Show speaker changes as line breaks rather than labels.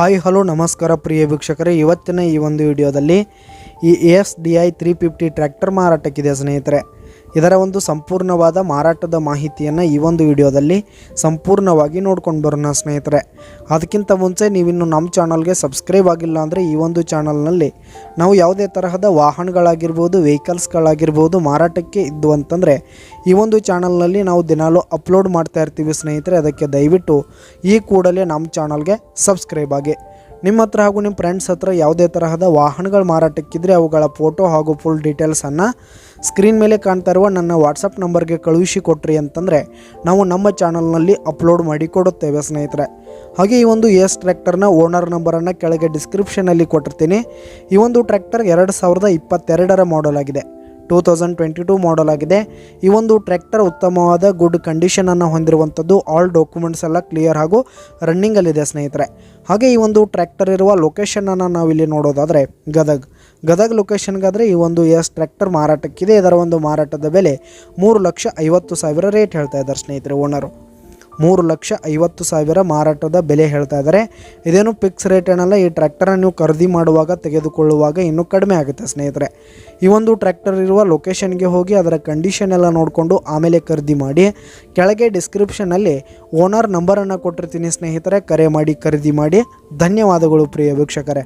Hi hello ನಮಸ್ಕಾರ ಪ್ರಿಯ ವೀಕ್ಷಕರೇ, ಇವತ್ತಿನ ಈ ಒಂದು ವಿಡಿಯೋದಲ್ಲಿ ಈ ASDI 350 ಟ್ರ್ಯಾಕ್ಟರ್ ಮಾರಾಟಕ್ಕಿದೆ ಸ್ನೇಹಿತರೆ. ಇದರ ಒಂದು ಸಂಪೂರ್ಣವಾದ ಮಾರಾಟದ ಮಾಹಿತಿಯನ್ನು ಈ ಒಂದು ವಿಡಿಯೋದಲ್ಲಿ ಸಂಪೂರ್ಣವಾಗಿ ನೋಡ್ಕೊಂಡು ಬರೋಣ ಸ್ನೇಹಿತರೆ. ಅದಕ್ಕಿಂತ ಮುಂಚೆ ನೀವಿನ್ನು ನಮ್ಮ ಚಾನಲ್ಗೆ ಸಬ್ಸ್ಕ್ರೈಬ್ ಆಗಿಲ್ಲ ಅಂದರೆ ಈ ಒಂದು ಚಾನಲ್ನಲ್ಲಿ ನಾವು ಯಾವುದೇ ತರಹದ ವಾಹನಗಳಾಗಿರ್ಬೋದು, ವೆಹಿಕಲ್ಸ್ಗಳಾಗಿರ್ಬೋದು ಮಾರಾಟಕ್ಕೆ ಇದ್ದು ಅಂತಂದರೆ ಈ ಒಂದು ಚಾನಲ್ನಲ್ಲಿ ನಾವು ದಿನಾಲೂ ಅಪ್ಲೋಡ್ ಮಾಡ್ತಾ ಇರ್ತೀವಿ ಸ್ನೇಹಿತರೆ. ಅದಕ್ಕೆ ದಯವಿಟ್ಟು ಈ ಕೂಡಲೇ ನಮ್ಮ ಚಾನಲ್ಗೆ ಸಬ್ಸ್ಕ್ರೈಬ್ ಆಗಿ. ನಿಮ್ಮ ಹತ್ರ ಹಾಗೂ ನಿಮ್ಮ ಫ್ರೆಂಡ್ಸ್ ಹತ್ರ ಯಾವುದೇ ತರಹದ ವಾಹನಗಳು ಮಾರಾಟಕ್ಕಿದ್ರೆ ಅವುಗಳ ಫೋಟೋ ಹಾಗೂ ಫುಲ್ ಡೀಟೇಲ್ಸನ್ನು ಸ್ಕ್ರೀನ್ ಮೇಲೆ ಕಾಣ್ತಾ ಇರುವ ನನ್ನ ವಾಟ್ಸಪ್ ನಂಬರ್ಗೆ ಕಳುಹಿಸಿ ಕೊಟ್ರಿ ಅಂತಂದರೆ ನಾವು ನಮ್ಮ ಚಾನಲ್ನಲ್ಲಿ ಅಪ್ಲೋಡ್ ಮಾಡಿ ಕೊಡುತ್ತೇವೆ ಸ್ನೇಹಿತರೆ. ಹಾಗೆ ಈ ಒಂದು AS ಟ್ರ್ಯಾಕ್ಟರ್ನ ಓನರ್ ನಂಬರನ್ನು ಕೆಳಗೆ ಡಿಸ್ಕ್ರಿಪ್ಷನಲ್ಲಿ ಕೊಟ್ಟಿರ್ತೀನಿ. ಈ ಒಂದು ಟ್ರ್ಯಾಕ್ಟರ್ 2022ರ ಮಾಡೆಲ್ ಆಗಿದೆ, 2022 ಮಾಡೆಲ್ ಆಗಿದೆ. ಈ ಒಂದು ಟ್ರ್ಯಾಕ್ಟರ್ ಉತ್ತಮವಾದ ಗುಡ್ ಕಂಡೀಷನನ್ನು ಹೊಂದಿರುವಂಥದ್ದು. ಆಲ್ ಡಾಕ್ಯುಮೆಂಟ್ಸ್ ಎಲ್ಲ ಕ್ಲಿಯರ್ ಹಾಗೂ ರನ್ನಿಂಗಲ್ಲಿದೆ ಸ್ನೇಹಿತರೆ. ಹಾಗೆ ಈ ಒಂದು ಟ್ರ್ಯಾಕ್ಟರ್ ಇರುವ ಲೊಕೇಶನನ್ನು ನಾವಿಲ್ಲಿ ನೋಡೋದಾದರೆ ಗದಗ ಲೊಕೇಶನ್ಗಾದರೆ ಈ ಒಂದು AS ಟ್ರ್ಯಾಕ್ಟರ್ ಮಾರಾಟಕ್ಕಿದೆ. ಇದರ ಒಂದು ಮಾರಾಟದ ಬೆಲೆ 3,50,000 ರೇಟ್ ಹೇಳ್ತಾ ಇದ್ದಾರೆ ಸ್ನೇಹಿತರೆ. ಓನರು 3,50,000 ಮಾರಾಟದ ಬೆಲೆ ಹೇಳ್ತಾ ಇದ್ದಾರೆ. ಇದೇನು ಫಿಕ್ಸ್ ರೇಟ್ ಏನಲ್ಲ. ಈ ಟ್ರ್ಯಾಕ್ಟರನ್ನು ನೀವು ಖರೀದಿ ಮಾಡುವಾಗ ತೆಗೆದುಕೊಳ್ಳುವಾಗ ಇನ್ನೂ ಕಡಿಮೆ ಆಗುತ್ತೆ ಸ್ನೇಹಿತರೆ. ಈ ಒಂದು ಟ್ರ್ಯಾಕ್ಟರ್ ಇರುವ ಲೊಕೇಶನ್ಗೆ ಹೋಗಿ ಅದರ ಕಂಡೀಷನ್ ಎಲ್ಲ ನೋಡಿಕೊಂಡು ಆಮೇಲೆ ಖರೀದಿ ಮಾಡಿ. ಕೆಳಗೆ ಡಿಸ್ಕ್ರಿಪ್ಷನಲ್ಲಿ ಓನರ್ ನಂಬರನ್ನು ಕೊಟ್ಟಿರ್ತೀನಿ ಸ್ನೇಹಿತರೆ, ಕರೆ ಮಾಡಿ ಖರೀದಿ ಮಾಡಿ. ಧನ್ಯವಾದಗಳು ಪ್ರಿಯ ವೀಕ್ಷಕರೇ.